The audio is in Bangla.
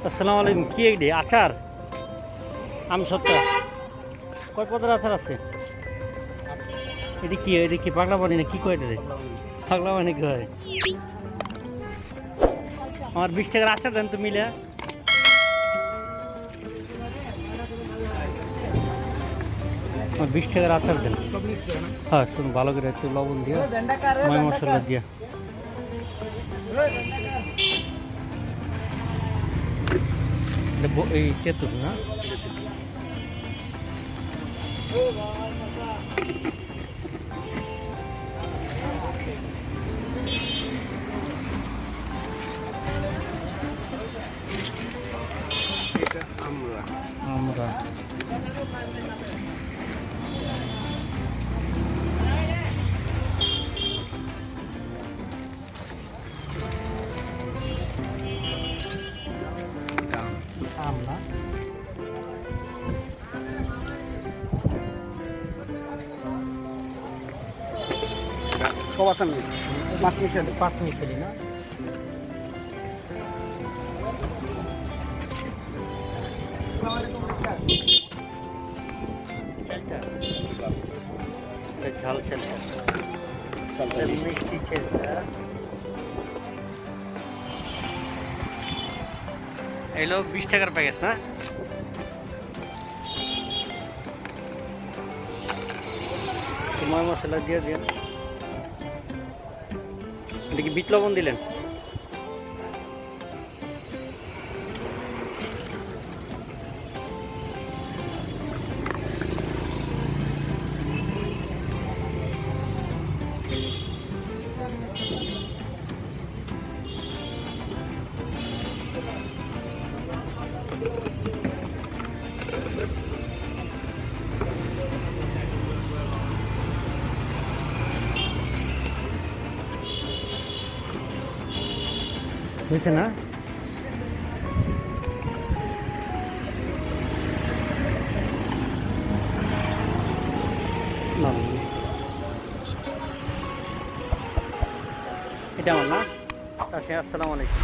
আসসালামু আলাইকুম। কি এই ডে আচার? আমি সত্য কয় পদের আচার আছে? এটি কি পাগলা পানি না কি কয় রে? পাগলা পানি কয়। আমার 20 টাকার আচার দেন তো মিলে। আমার 20 টাকার আচার দেন। হ্যাঁ, তুমি ভালো করে একটু লবণ দিয়া ময় মশলা দিয়া। এই তেঁতুল না? আমরা আমলা সব আছে মাছ মিশালি 5 মিনিট খেলি না? ঝাল চালটা মিষ্টি চালটা এলো 20 টাকার প্যাকেজ না? ময় মশলা দিয়ে দিন। এটা কি বিট লবণ দিলেন? হয়েছে না? এটা আমার না? আসসালামু আলাইকুম।